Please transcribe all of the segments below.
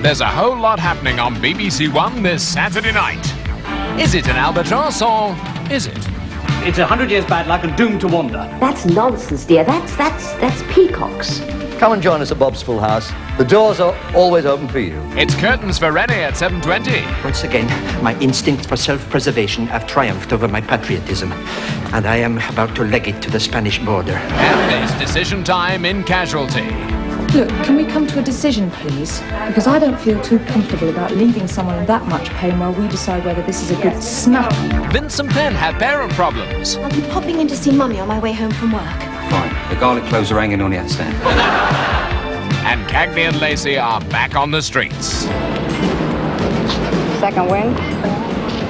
There's a whole lot happening on BBC One this Saturday night. Is it an albatross or is it? It's 100 years bad luck and doomed to wander. That's nonsense, dear. That's peacocks. Come and join us at Bob's Full House. The doors are always open for you. It's curtains for Rennie at 7:20. Once again, my instincts for self-preservation have triumphed over my patriotism, and I am about to leg it to the Spanish border. And there's decision time in Casualty. Look, can we come to a decision, please? Because I don't feel too comfortable about leaving someone in that much pain while we decide whether this is a good snap. Vince and Penn have parent problems. I'll be popping in to see Mummy on my way home from work. Fine. The garlic cloves are hanging on the stand. And Cagney and Lacey are back on the streets. Second wind.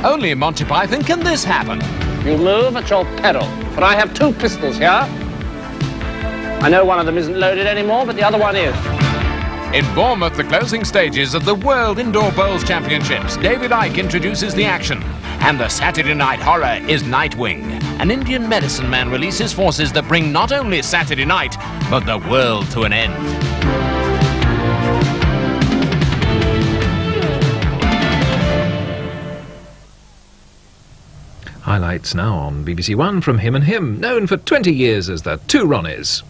Only in Monty Python can this happen. You move at your peril, for I have 2 pistols here. I know one of them isn't loaded anymore, but the other one is. In Bournemouth, the closing stages of the World Indoor Bowls Championships, David Icke introduces the action. And the Saturday night horror is Nightwing, an Indian medicine man releases forces that bring not only Saturday night, but the world to an end. Highlights now on BBC One from Him and Him, known for 20 years as the Two Ronnies.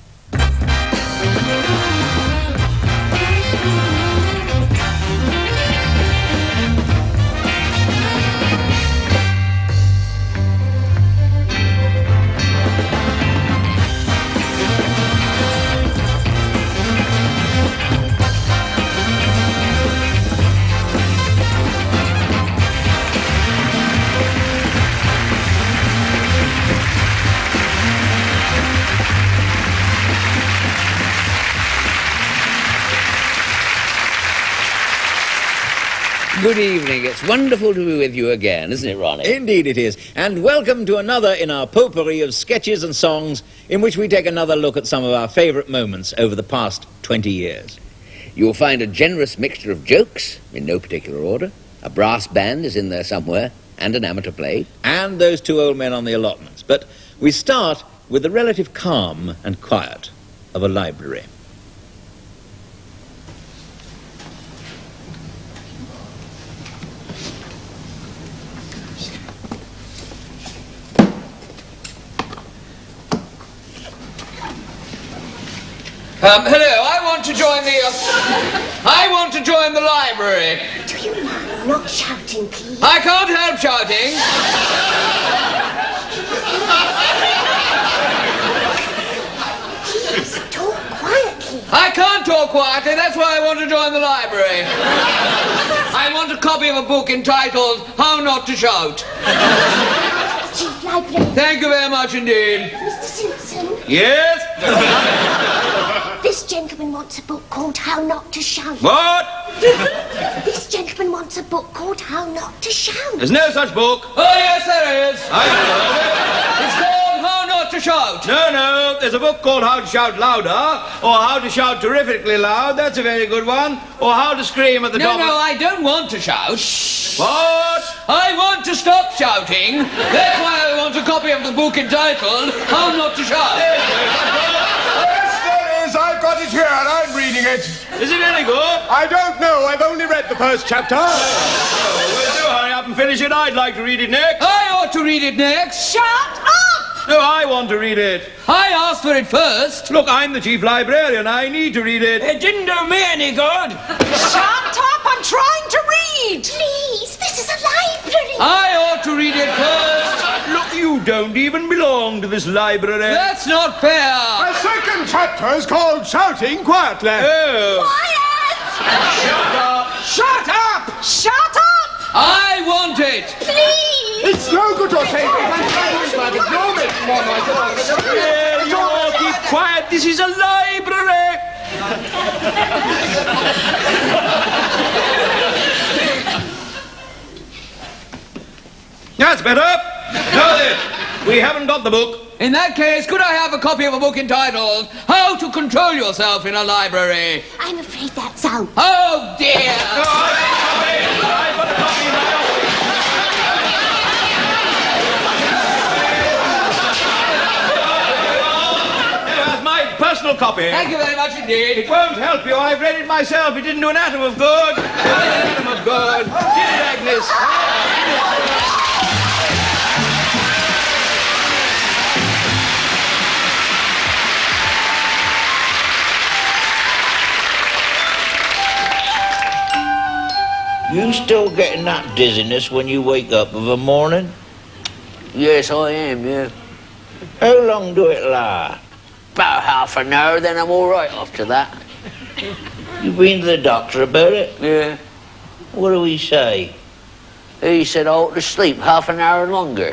Good evening. It's wonderful to be with you again, isn't it, Ronnie? Indeed it is. And welcome to another in our potpourri of sketches and songs in which we take another look at some of our favourite moments over the past 20 years. You'll find a generous mixture of jokes, in no particular order. A brass band is in there somewhere, and an amateur play. And those 2 old men on the allotments. But we start with the relative calm and quiet of a library. Hello, I want to join the library. Do you mind not shouting, please? I can't help shouting. Please, talk quietly. I can't talk quietly, that's why I want to join the library. I want a copy of a book entitled How Not to Shout. Chief Library. Thank you very much indeed. Mr. Simpson. Yes? This gentleman wants a book called How Not to Shout. What? This gentleman wants a book called How Not to Shout. There's no such book. Oh, yes, there is. It's called How Not to Shout. No, there's a book called How to Shout Louder, or How to Shout Terrifically Loud, that's a very good one, or How to Scream at the top. No, I don't want to shout. Shh. What? I want to stop shouting. That's why I want a copy of the book entitled How Not to Shout. I've got it here, I'm reading it. Is it any good? I don't know, I've only read the first chapter. Well, do hurry up and finish it. I'd like to read it next. I ought to read it next. Shut up! No, I want to read it. I asked for it first. Look, I'm the chief librarian. I need to read it. It didn't do me any good. Shut up, I'm trying to read. Please, this is a library. I ought to read it first. Look, you don't even belong to this library. That's not fair. The second chapter is called Shouting Quietly. Oh. Quiet! Shut up! Shut up! Shut up! I want it. Please! It's no good you're saying You all keep quiet. This is a library. That's better. Now then, we haven't got the book. In that case, could I have a copy of a book entitled How to Control Yourself in a Library? I'm afraid that's out. Oh, dear. No, I've got a copy in my office. personal copy. Thank you very much indeed. It won't help you. I've read it myself. It didn't do an atom of good. An atom of good. Did it, Agnes? You still getting that dizziness when you wake up of a morning? Yes, I am, yeah. How long do it last? About half an hour, then I'm all right after that. You been to the doctor about it? Yeah. What do he say? He said I ought to sleep half an hour longer.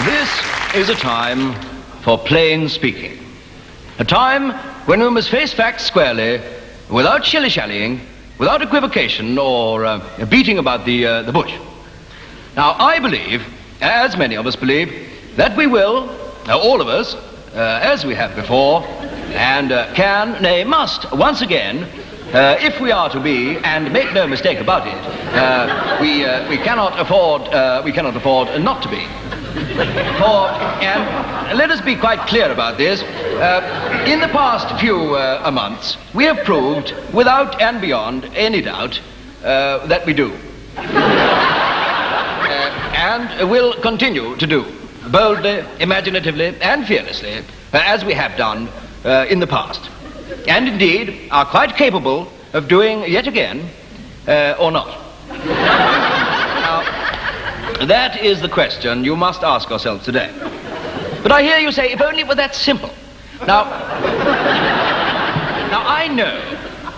This is a time for plain speaking. A time when we must face facts squarely, without shilly-shallying, without equivocation or beating about the bush. Now, I believe, as many of us believe, that we will, all of us, as we have before, and can, nay, must, once again, if we are to be, and make no mistake about it, we cannot afford not to be. And let us be quite clear about this. In the past few months, we have proved, without and beyond any doubt, that we do. And will continue to do, boldly, imaginatively, and fearlessly, as we have done in the past. And indeed, are quite capable of doing yet again, or not. That is the question you must ask yourselves today. But I hear you say, if only it were that simple. Now I know,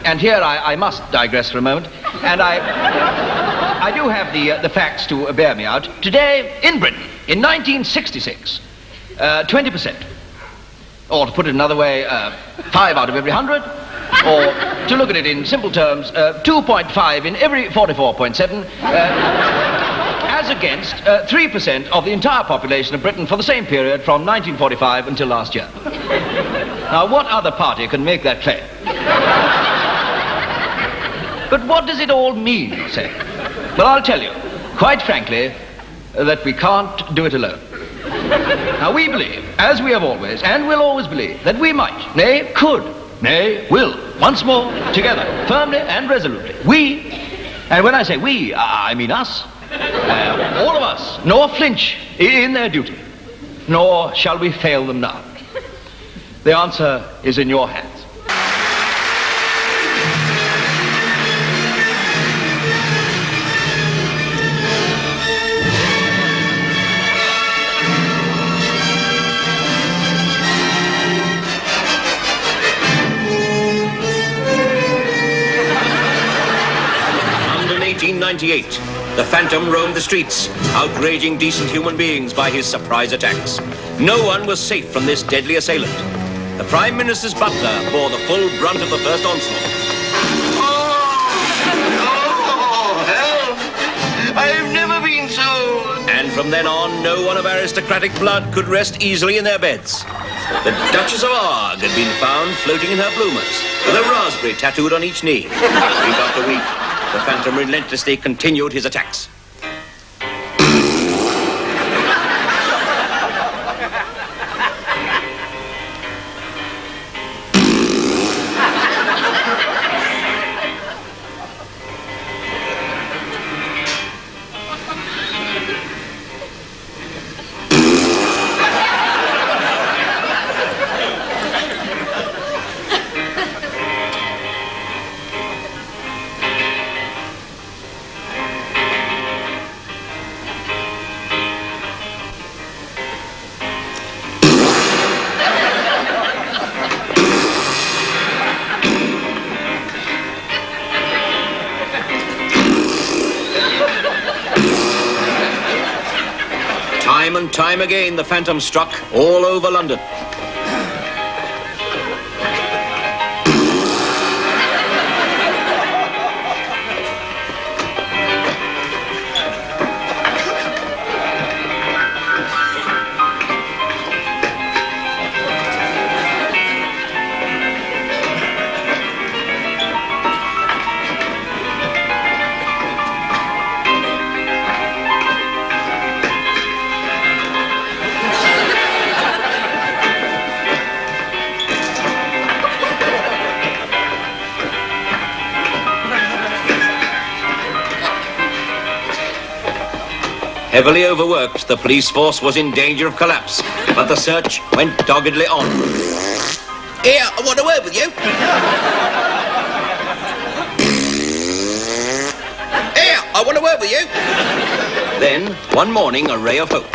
and here I must digress for a moment, and I do have the facts to bear me out. Today, in Britain, in 1966, 20%, or to put it another way, 5 out of every 100, or to look at it in simple terms, 2.5 in every 44.7, as against 3% of the entire population of Britain for the same period from 1945 until last year. Now, what other party can make that claim? But what does it all mean, you say? Well, I'll tell you, quite frankly, that we can't do it alone. Now, we believe, as we have always, and will always believe, that we might, nay, could, nay, will, once more, together, firmly and resolutely, we, and when I say we, I mean us, all of us, nor flinch in their duty, nor shall we fail them now. The answer is in your hands. In 1898, the Phantom roamed the streets, outraging decent human beings by his surprise attacks. No one was safe from this deadly assailant. The Prime Minister's butler bore the full brunt of the first onslaught. Oh, help! I've never been so... And from then on, no one of aristocratic blood could rest easily in their beds. The Duchess of Arg had been found floating in her bloomers, with a raspberry tattooed on each knee. Week after week, the Phantom relentlessly continued his attacks. Time and time again, the Phantom struck all over London. Heavily overworked, the police force was in danger of collapse, but the search went doggedly on. Here, I want a word with you. Here, I want a word with you. Then, one morning, a ray of hope.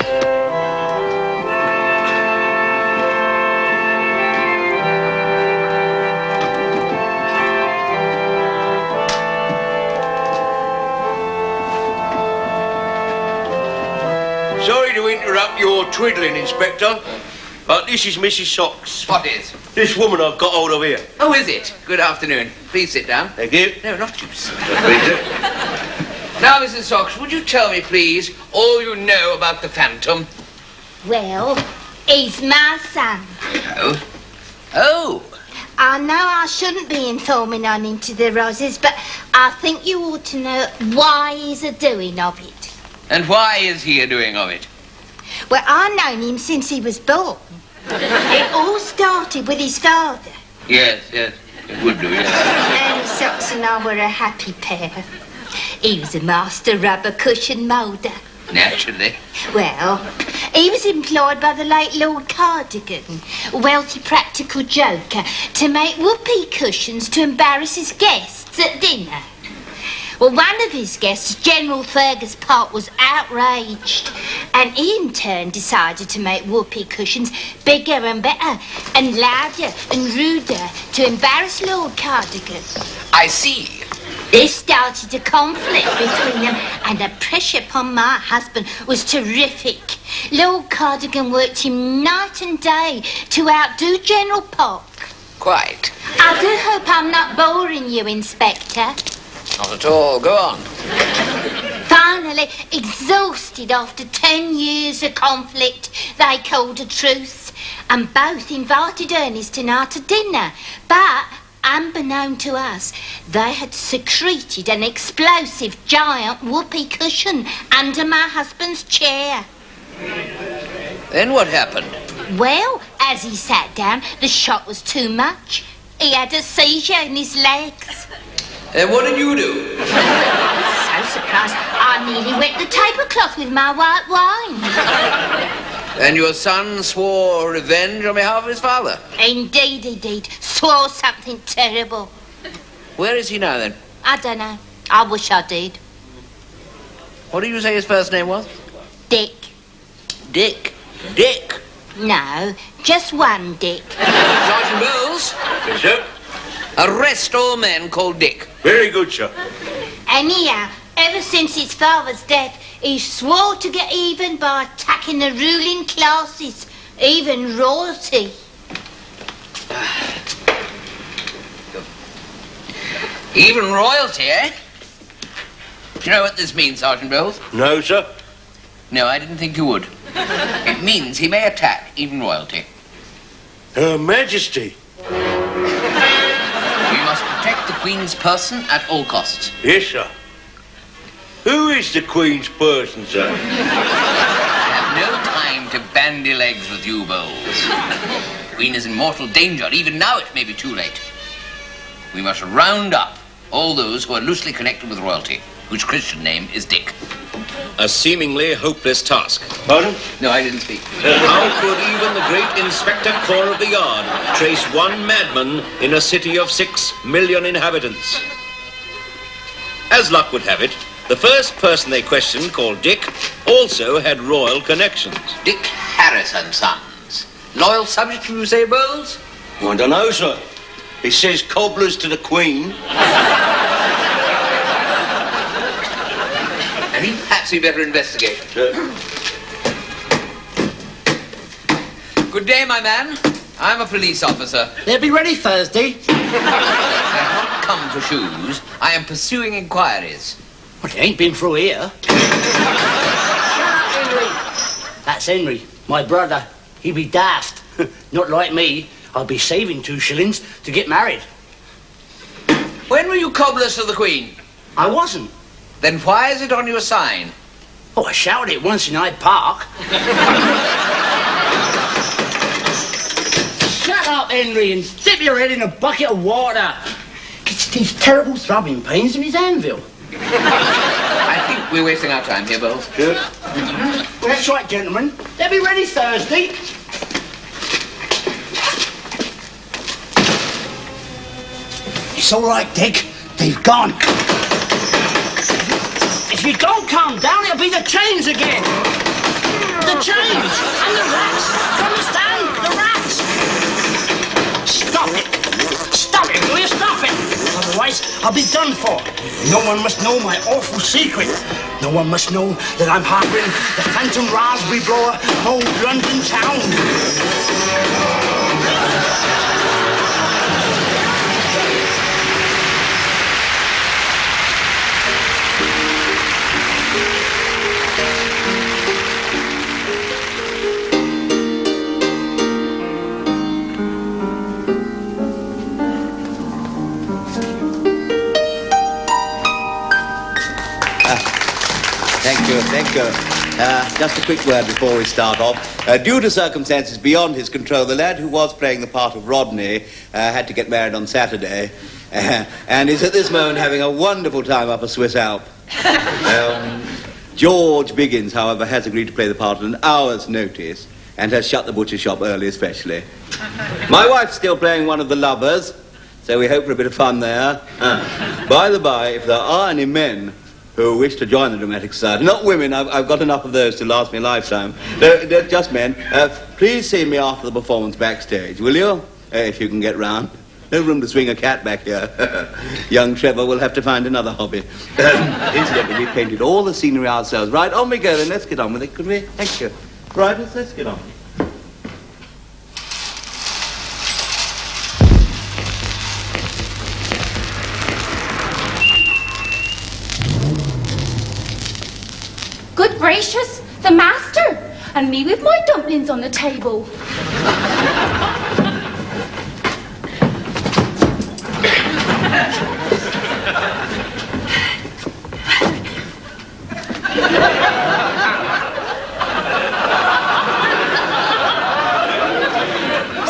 Sorry to interrupt your twiddling, Inspector, but this is Mrs. Socks. What is? This woman I've got hold of here. Oh, is it? Good afternoon. Please sit down. Thank you. No, not juice. Now, Mrs. Socks, would you tell me, please, all you know about the Phantom? Well, he's my son. Oh? Oh! I know I shouldn't be informing on him to the Roses, but I think you ought to know why he's a-doing of it. And why is he a-doing of it? Well, I've known him since he was born. It all started with his father. Yes, it would do, yes. Nanny Socks and I were a happy pair. He was a master rubber cushion moulder. Naturally. Well, he was employed by the late Lord Cardigan, a wealthy practical joker, to make whoopee cushions to embarrass his guests at dinner. Well, one of his guests, General Fergus Park, was outraged, and he in turn decided to make whoopee cushions bigger and better, and louder and ruder to embarrass Lord Cardigan. I see. This started a conflict between them, and the pressure upon my husband was terrific. Lord Cardigan worked him night and day to outdo General Park. Quite. I do hope I'm not boring you, Inspector. Not at all. Go on. Finally, exhausted after 10 years of conflict, they called a truce, and both invited Ernest and I to dinner. But, unbeknown to us, they had secreted an explosive giant whoopee cushion under my husband's chair. Then what happened? Well, as he sat down, the shock was too much. He had a seizure in his legs. And what did you do? I was so surprised, I nearly wet the tablecloth with my white wine. And your son swore revenge on behalf of his father? Indeed he did. Swore something terrible. Where is he now, then? I don't know. I wish I did. What did you say his first name was? Dick. Dick? Dick? No, just one Dick. Sergeant Bowles? Yes, sir? Arrest all men called Dick. Very good, sir. Anyhow, ever since his father's death, he swore to get even by attacking the ruling classes, even royalty. Even royalty, eh? Do you know what this means, Sergeant Bowles? No, sir. No, I didn't think you would. It means he may attack even royalty. Her Majesty. We must protect the Queen's person at all costs. Yes, sir. Who is the Queen's person, sir? I have no time to bandy legs with you, Bowles. The Queen is in mortal danger. Even now it may be too late. We must round up all those who are loosely connected with royalty, whose Christian name is Dick. A seemingly hopeless task. Pardon? No, I didn't speak. How could even the great Inspector Corps of the Yard trace one madman in a city of 6 million inhabitants? As luck would have it, the first person they questioned, called Dick, also had royal connections. Dick Harris and Sons. Loyal subject, you say, Bowles? I don't know, sir. It says cobblers to the Queen. Perhaps we better investigate. Good day, my man. I'm a police officer. They'll be ready Thursday. I have not come for shoes. I am pursuing inquiries. Well, they ain't been through here. Henry. That's Henry, my brother. He be daft. Not like me. I'll be saving 2 shillings to get married. When were you cobblers to the Queen? I wasn't. Then why is it on your sign? Oh, I shouted it once in Hyde Park. Shut up, Henry, and dip your head in a bucket of water. Gets these terrible throbbing pains in his anvil. I think we're wasting our time here, Bowles. Sure. Well, that's right, gentlemen. They'll be ready Thursday. It's all right, Dick. They've gone. If you don't calm down, it'll be the chains again. The chains and the rats. You understand? The rats. Stop it. Stop it, will you? Stop it. Otherwise, I'll be done for. No one must know my awful secret. No one must know that I'm harboring the phantom raspberry blower of old London town. Thank you. Just a quick word before we start off. Due to circumstances beyond his control, the lad who was playing the part of Rodney had to get married on Saturday and is at this moment having a wonderful time up a Swiss Alp. George Biggins, however, has agreed to play the part at an hour's notice and has shut the butcher shop early especially. My wife's still playing one of the lovers, so we hope for a bit of fun there. By the by, if there are any men who wish to join the Dramatic Society, not women, I've got enough of those to last me a lifetime. They're just men. Please see me after the performance backstage, will you? If you can get round. No room to swing a cat back here. Young Trevor will have to find another hobby. Incidentally, we painted all the scenery ourselves. Right, on we go then. Let's get on with it, could we? Thank you. Right, let's get on. Good gracious, the master, and me with my dumplings on the table.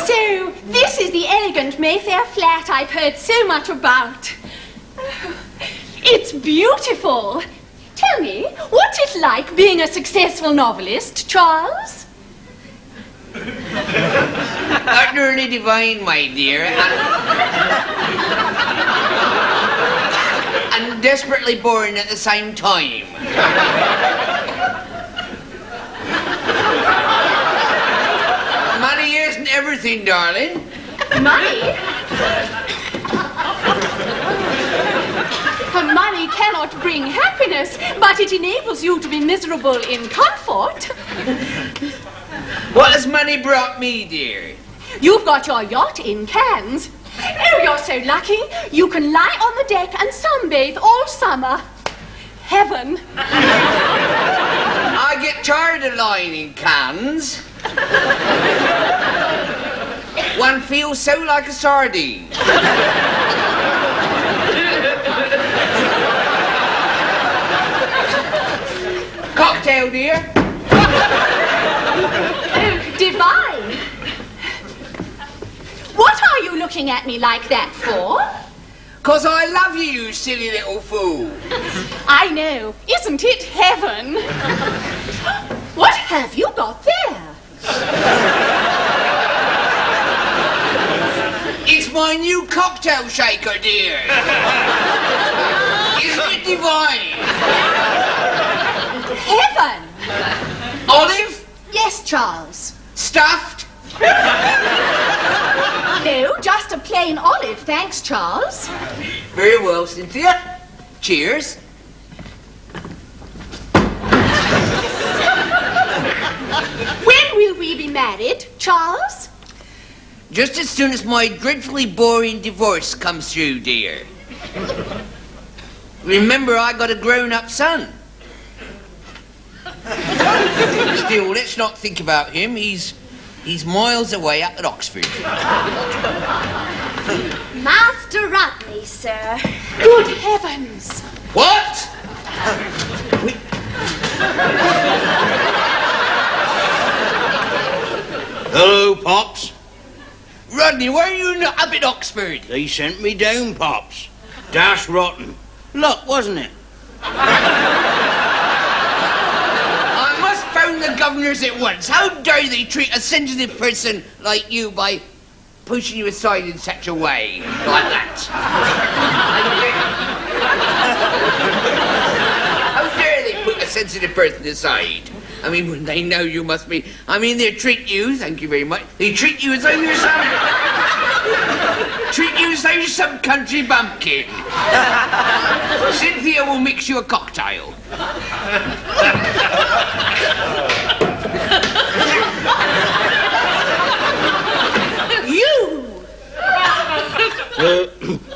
So, this is the elegant Mayfair flat I've heard so much about. It's beautiful. Tell me, what's it like being a successful novelist, Charles? Utterly divine, my dear, and desperately boring at the same time. Money isn't everything, darling. Money? Money cannot bring happiness, but it enables you to be miserable in comfort. What has money brought me, dear? You've got your yacht in Cannes. Oh, you're so lucky. You can lie on the deck and sunbathe all summer. Heaven. I get tired of lying in Cannes. One feels so like a sardine. Cocktail, dear. Oh, divine. What are you looking at me like that for? 'Cause I love you, you silly little fool. I know. Isn't it heaven? What have you got there? It's my new cocktail shaker, dear. Isn't it divine? Heaven! Olive? Yes, Charles. Stuffed? No, just a plain olive, thanks, Charles. Very well, Cynthia. Cheers. When will we be married, Charles? Just as soon as my dreadfully boring divorce comes through, dear. Remember, I got a grown-up son. Still, let's not think about him. He's miles away up at Oxford. Master Rodney, sir. Good heavens. What? Hello, Pops. Rodney, why are you not up at Oxford? They sent me down, Pops. Dash rotten. Luck, wasn't it? I'm governors at once. How dare they treat a sensitive person like you by pushing you aside in such a way, like that? How dare they put a sensitive person aside? I mean, when they know you must be... I mean, they treat you, thank you very much, they treat you as though you're some... treat you as though you're some country bumpkin. Cynthia will mix you a cocktail. You!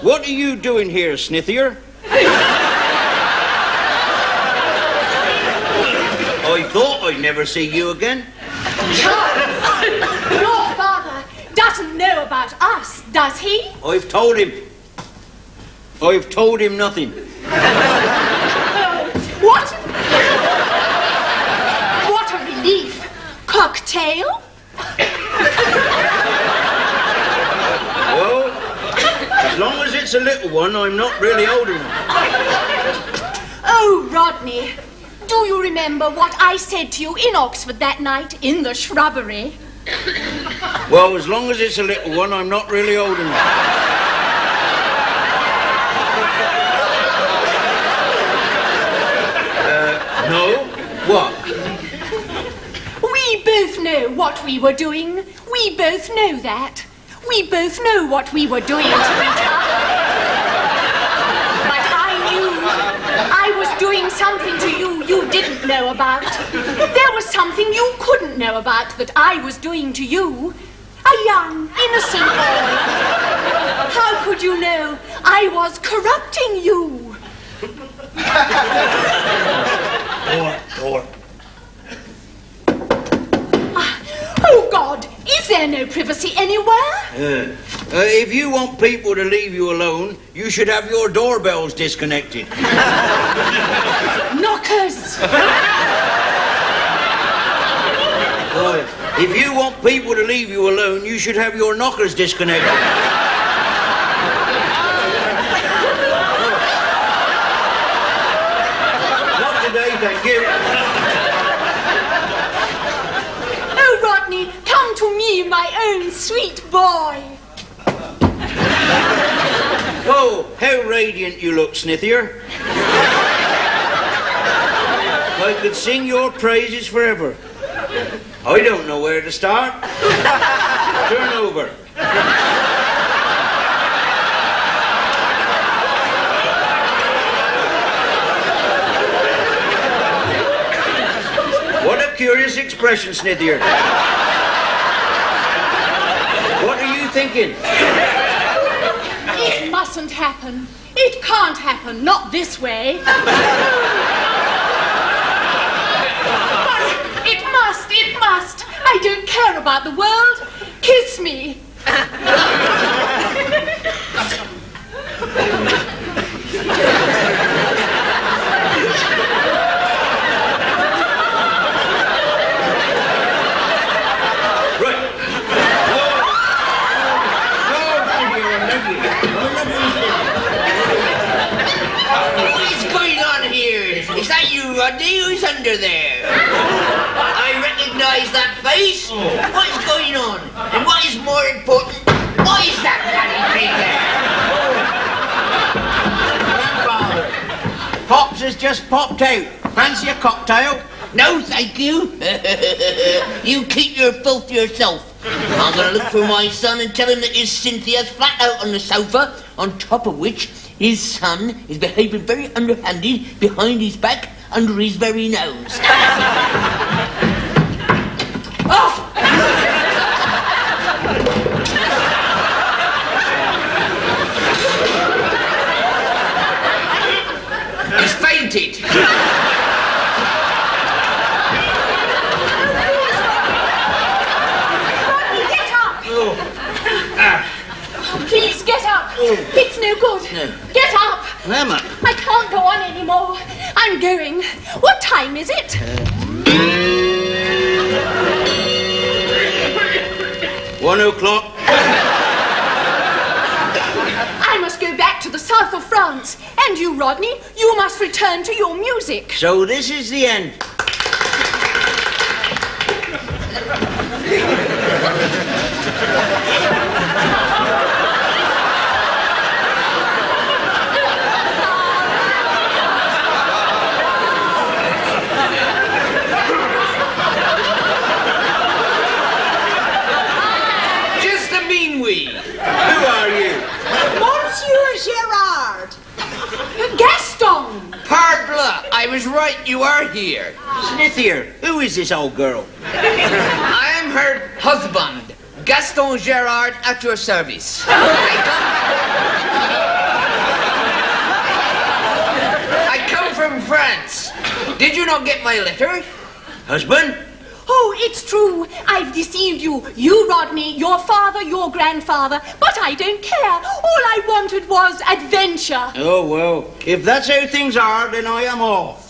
What are you doing here, Snithier? I thought I'd never see you again. Charles, your father doesn't know about us, does he? I've told him. I've told him nothing. What? What a relief. Cocktail? Well, as long as it's a little one, I'm not really old enough. Oh, Rodney, do you remember what I said to you in Oxford that night in the shrubbery? Well, as long as it's a little one, I'm not really old enough. No? What? We both know what we were doing. We both know that. We both know what we were doing to each other. But I knew I was doing something to you you didn't know about. There was something you couldn't know about that I was doing to you. A young, innocent boy. How could you know I was corrupting you? Door. Oh, God, is there no privacy anywhere? If you want people to leave you alone, you should have your doorbells disconnected. Knockers! If you want people to leave you alone, you should have your knockers disconnected. Not today, thank you. Oh, Rodney, come to me, my own sweet boy. Oh, how radiant you look, Snithier. I could sing your praises forever. I don't know where to start. Turn over. What a curious expression, Snithier. What are you thinking? It mustn't happen. It can't happen, not this way. It must. I don't care about the world. Kiss me. What is going on here? Is that you, Rodney? Who's under there? I recognise that face. What is going on? And what is more important, what is that bloody thing there? Pops has just popped out. Fancy a cocktail? No, thank you. You keep your filth to yourself. I'm going to look for my son and tell him that his Cynthia's flat out on the sofa, on top of which his son is behaving very underhanded behind his back under his very nose. Off! He's fainted. Please get up. It's no good. Get up. Emma. I can't go on anymore. I'm going. What time is it? 1 o'clock. I must go back to the south of France. And you, Rodney, you must return to your music. So this is the end. was right, you are here. Smithier, who is this old girl? I am her husband, Gaston Gerard, at your service. I come from France. Did you not get my letter? Husband? Oh, it's true. I've deceived you. You, Rodney, your father, your grandfather. But I don't care. All I wanted was adventure. Oh, well, if that's how things are, then I am off.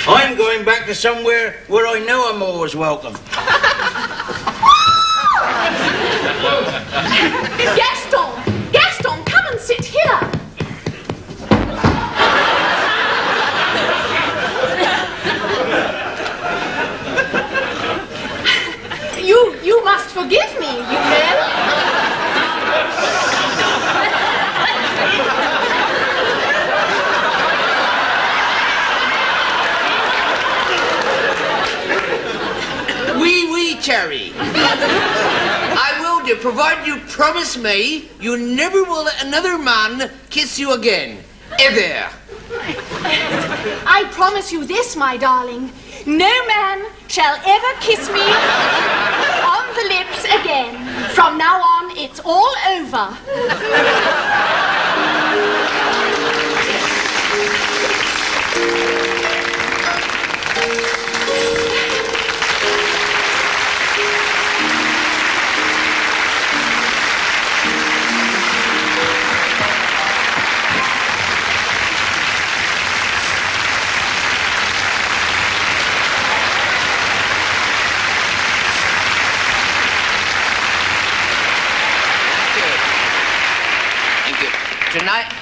I'm going back to somewhere where I know I'm always welcome. Gaston, come and sit here. You must forgive me, you know. Oui, Cherry. I will do, provided you promise me you never will let another man kiss you again. Ever. I promise you this, my darling. No man shall ever kiss me on the lips again. From now on, it's all over.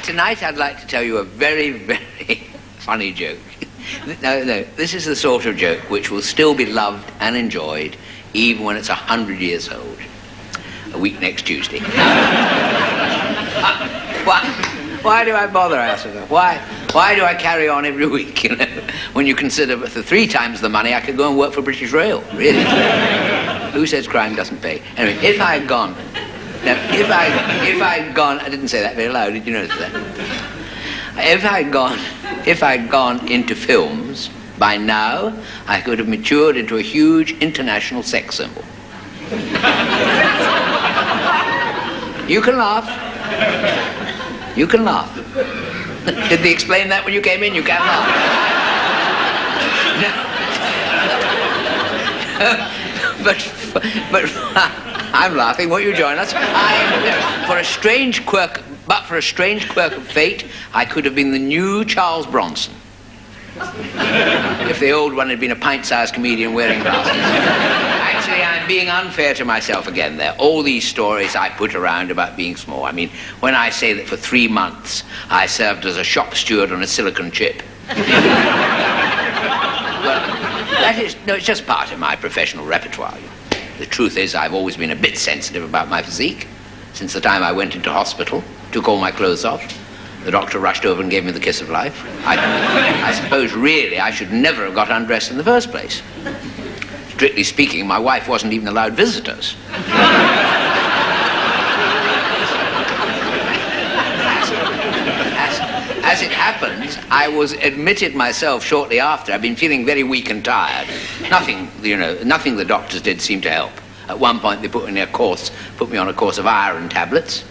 Tonight I'd like to tell you a very, very funny joke. No, this is the sort of joke which will still be loved and enjoyed even when it's 100 years old. A week next Tuesday. Why do I bother, I ask myself? Why do I carry on every week, you know? When you consider that for 3 times the money I could go and work for British Rail, really. Who says crime doesn't pay? Anyway, if I had gone... Now, if I'd gone, I didn't say that very loud, did you notice that? If I'd gone into films, by now, I could have matured into a huge international sex symbol. You can laugh. You can laugh. Did they explain that when you came in? You can laugh. No. But I'm laughing. Won't you join us? For a strange quirk of fate, I could have been the new Charles Bronson. If the old one had been a pint-sized comedian wearing glasses. Actually, I'm being unfair to myself again there. All these stories I put around about being small. I mean, when I say that for 3 months I served as a shop steward on a silicon chip. It's just part of my professional repertoire. The truth is, I've always been a bit sensitive about my physique. Since the time I went into hospital, took all my clothes off, the doctor rushed over and gave me the kiss of life. I suppose, really, I should never have got undressed in the first place. Strictly speaking, my wife wasn't even allowed visitors. As it happens, I was admitted myself shortly after. I've been feeling very weak and tired. Nothing the doctors did seemed to help. At one point, they put me on a course of iron tablets,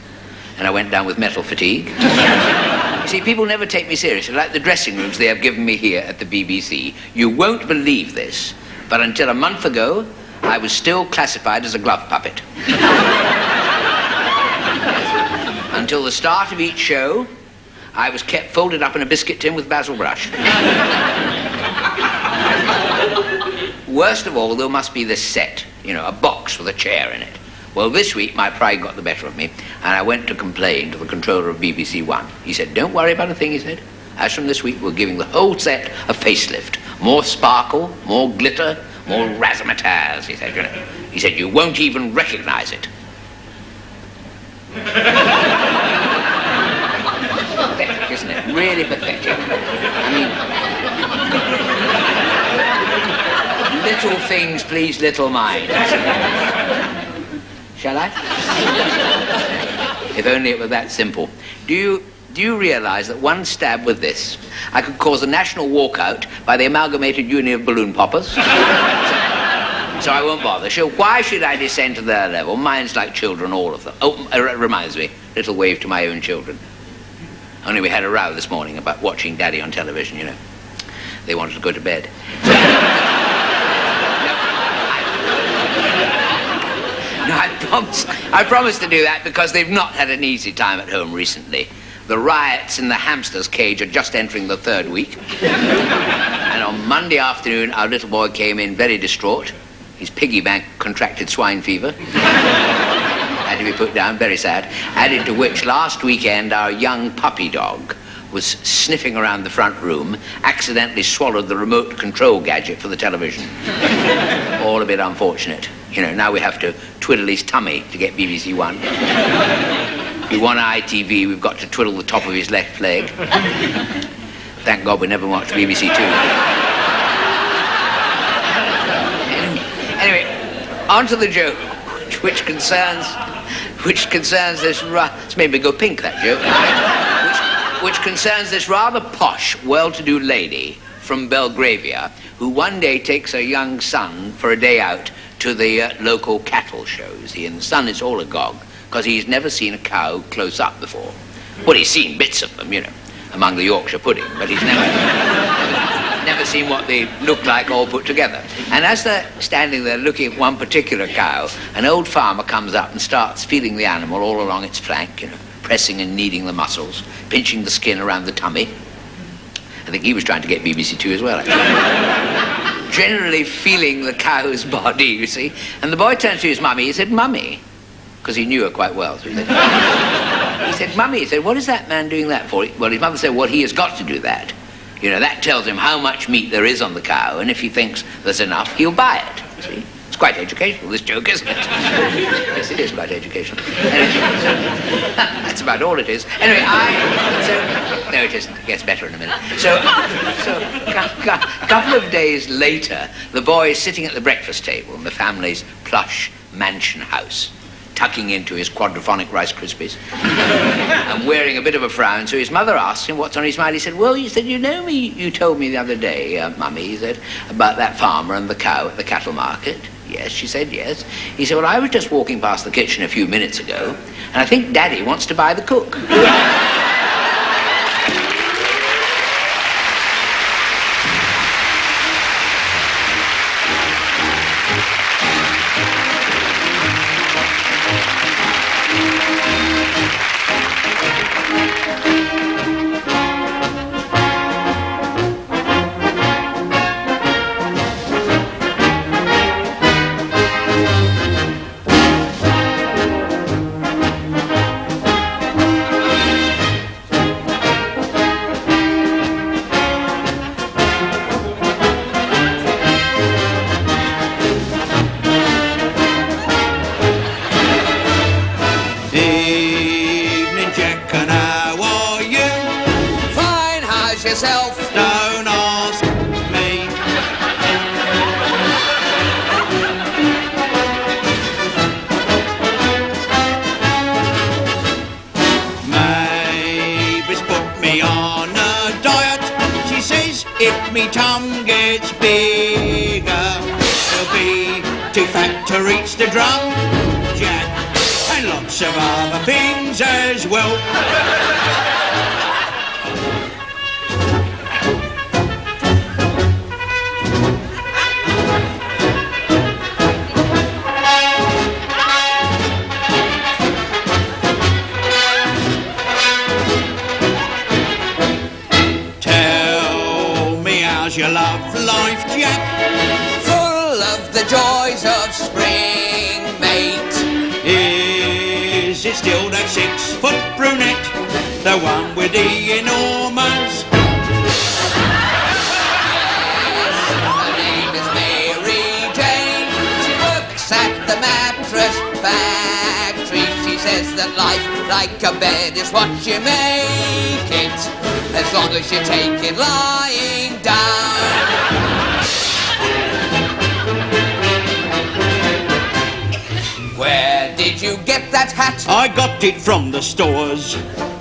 and I went down with metal fatigue. You see, people never take me seriously, like the dressing rooms they have given me here at the BBC. You won't believe this, but until a month ago, I was still classified as a glove puppet. Until the start of each show, I was kept folded up in a biscuit tin with basil brush. Worst of all, there must be this set, a box with a chair in it. Well, this week my pride got the better of me, and I went to complain to the controller of BBC One. He said, "Don't worry about a thing," he said. "As from this week, we're giving the whole set a facelift. More sparkle, more glitter, more razzmatazz," he said. He said, "You won't even recognize it." Pathetic, isn't it? Really pathetic. I mean, little things please little minds. Shall I? If only it were that simple. Do do you realise that one stab with this, I could cause a national walkout by the Amalgamated Union of Balloon Poppers? So I won't bother. So why should I descend to their level? Mine's like children, all of them. Oh, it reminds me, little wave to my own children. Only we had a row this morning about watching Daddy on television, you know. They wanted to go to bed. No, I promised to do that because they've not had an easy time at home recently. The riots in the hamster's cage are just entering the 3rd week. And on Monday afternoon, our little boy came in very distraught. His piggy bank contracted swine fever. Had to be put down, very sad. Added to which, last weekend, our young puppy dog was sniffing around the front room, accidentally swallowed the remote control gadget for the television. All a bit unfortunate. You know, now we have to twiddle his tummy to get BBC One. If we want ITV, we've got to twiddle the top of his left leg. Thank God we never watched BBC Two. Anyway, on to the joke, which concerns this... It's made me go pink, that joke. Which concerns this rather posh, well-to-do lady from Belgravia who one day takes her young son for a day out to the local cattle show. See, and the son is all agog because he's never seen a cow close up before. Well, he's seen bits of them, you know, among the Yorkshire pudding, but he's never seen what they look like all put together. And as they're standing there looking at one particular cow, an old farmer comes up and starts feeling the animal all along its flank, you know, pressing and kneading the muscles, pinching the skin around the tummy. I think he was trying to get BBC Two as well, actually. Generally feeling the cow's body, you see. And the boy turns to his mummy, he said, "Mummy," because he knew her quite well. So he said, "Mummy," he said, "what is that man doing that for?" Well, his mother said, "Well, he has got to do that. You know, that tells him how much meat there is on the cow, and if he thinks there's enough, he'll buy it." See? It's quite educational, this joke, isn't it? Yes, it is quite educational. Anyway, so, that's about all it is. Anyway, no, it isn't. It gets better in a minute. So a couple of days later, the boy is sitting at the breakfast table in the family's plush mansion house, tucking into his quadraphonic Rice Krispies and wearing a bit of a frown. So his mother asked him what's on his mind. He said, "Well," he said, "you know me, you told me the other day, Mummy," he said, "about that farmer and the cow at the cattle market." "Yes," she said, "yes." He said, "Well, I was just walking past the kitchen a few minutes ago, and I think Daddy wants to buy the cook." Don't ask me. Mavis put me on a diet. She says if me tum gets bigger, I'll be too fat to reach the drum jack, and lots of other things as well. Your love life, Jack? Full of the joys of spring, mate. Is it still that 6-foot brunette, the one with the enormous? Her name is Mary Jane. She works at the mattress factory. She says that life, like a bed, is what you make it, as long as you take it lying down. Where did you get that hat? I got it from the stores.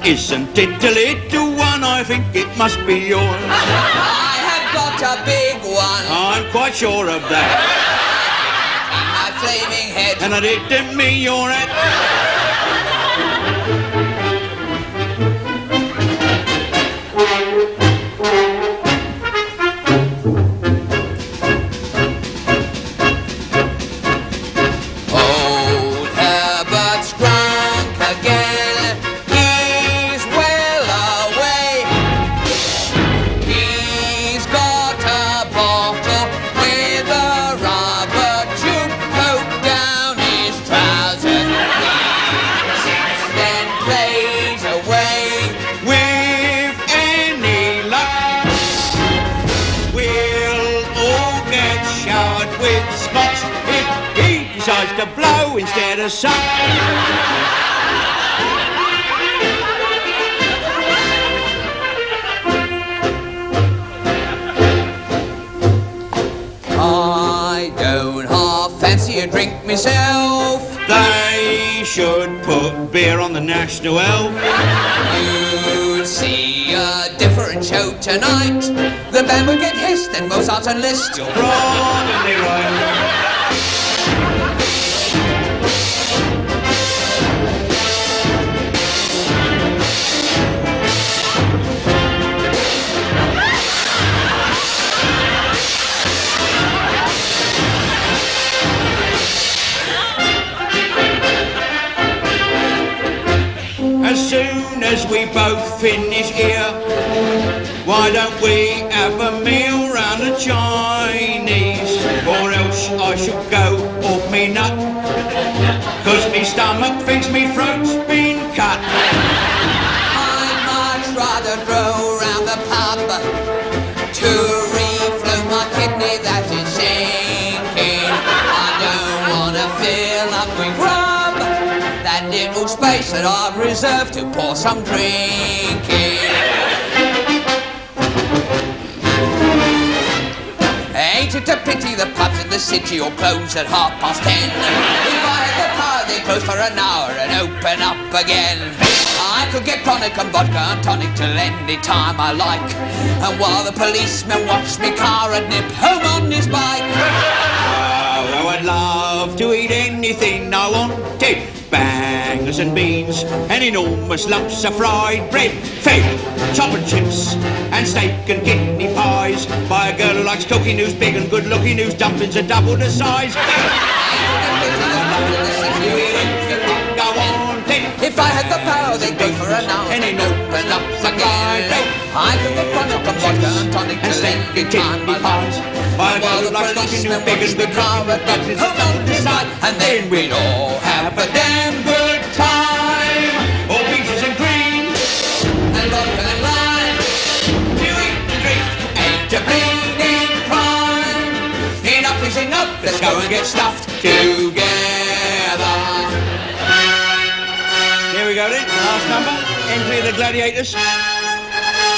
isn't it a little one? I think it must be yours. I have got a big one. I'm quite sure of that. In my flaming head. And I didn't mean your head. To blow instead of suck. I don't half fancy a drink myself. They should put beer on the national health. You'd see a different show tonight. The band would get hissed and Mozart and Liszt. You're probably right. As soon as we both finish here, why don't we have a meal round the Chinese? Or else I should go off me nut, 'cause me stomach thinks me throat's been cut. I'd much rather go round the pub to reflow my kidney that is sinking. I don't want to fill up with grub, that little space that I've reserved to pour some drink in. Ain't it a pity the pubs in the city all close at 10:30? If I had the power, they'd close for an hour and open up again. I could get tonic and vodka and tonic till any time I like. And while the policeman watched me car, I'd nip home on his bike. Oh, I'd love to eat anything I wanted. Bangers and beans and enormous lumps of fried bread, fed, chop and chips and steak and kidney pies by a girl who likes cooking, who's big and good looking, whose dumplings are double the size. If I had the power, they'd go for an hour and then open up again. I could get tonic and vodka and tonic till any time I like. While the policeman watched me car, I'd nip home on his side, and then we'd all have a damn good time. All peaches and cream and vodka and lime. You eat and drink ain't a bleeding crime. Enough is enough, let's go and get stuffed together. Here we go then, last number, entry of the Gladiators.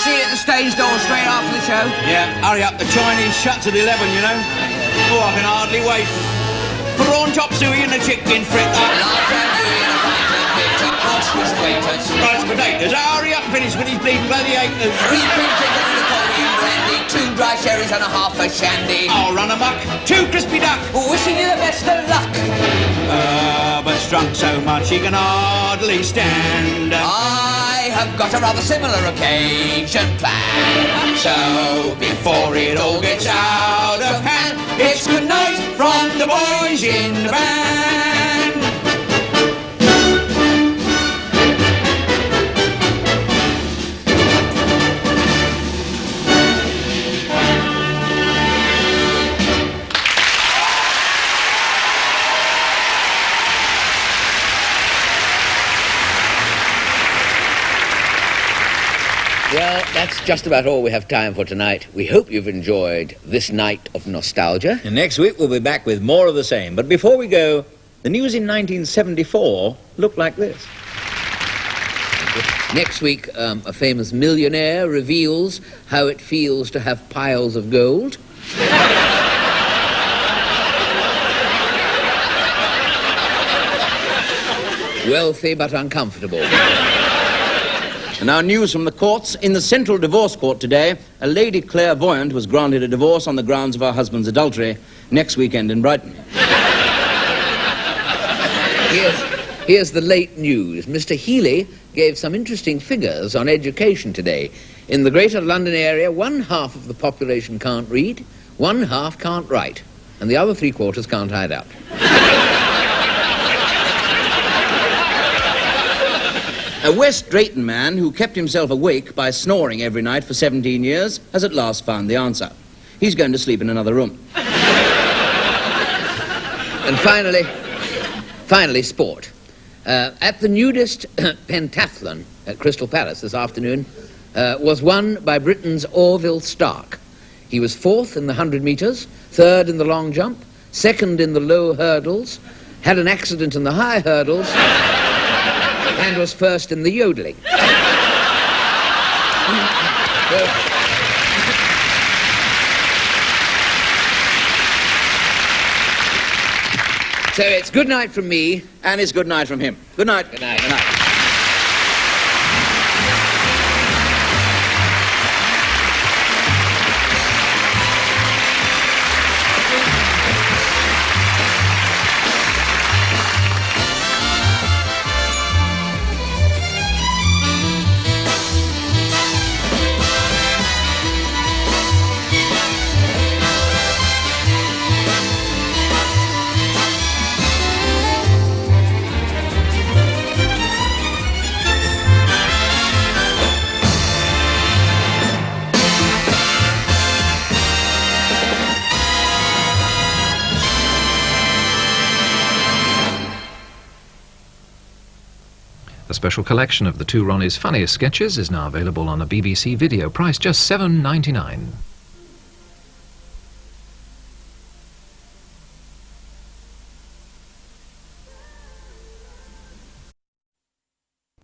See you at the stage door straight after the show. Yeah, hurry up, the Chinese shuts at 11, you know. Oh, I can hardly wait. Prawn chop suey and a chicken fritter. Rice potatoes, hurry up, finish with these bleeding Gladiators. 3 pink chicken and a Korean brandy, 2 dry sherries and a half a shandy. I'll run amok, 2 crispy duck. Wishing you the best of luck. But drunk so much he can hardly stand. I have got a rather similar occasion planned. So before it all gets out of hand, it's good night from the boys in the band. Well, that's just about all we have time for tonight. We hope you've enjoyed this night of nostalgia. And next week we'll be back with more of the same. But before we go, the news in 1974 looked like this. Next week, a famous millionaire reveals how it feels to have piles of gold. Wealthy but uncomfortable. And now news from the courts. In the Central Divorce Court today, a lady clairvoyant was granted a divorce on the grounds of her husband's adultery next weekend in Brighton. Here's the late news. Mr. Healy gave some interesting figures on education today. In the Greater London area, 1/2 of the population can't read, 1/2 can't write, and the other 3/4 can't hide out. A West Drayton man who kept himself awake by snoring every night for 17 years has at last found the answer. He's going to sleep in another room. And finally, sport. At the nudist pentathlon at Crystal Palace this afternoon was won by Britain's Orville Stark. He was 4th in the 100 metres, 3rd in the long jump, 2nd in the low hurdles, had an accident in the high hurdles, and was 1st in the yodeling. So it's good night from me. And it's good night from him. Good night. Good night. Good night. A special collection of the Two Ronnies' funniest sketches is now available on a BBC video, priced just $7.99.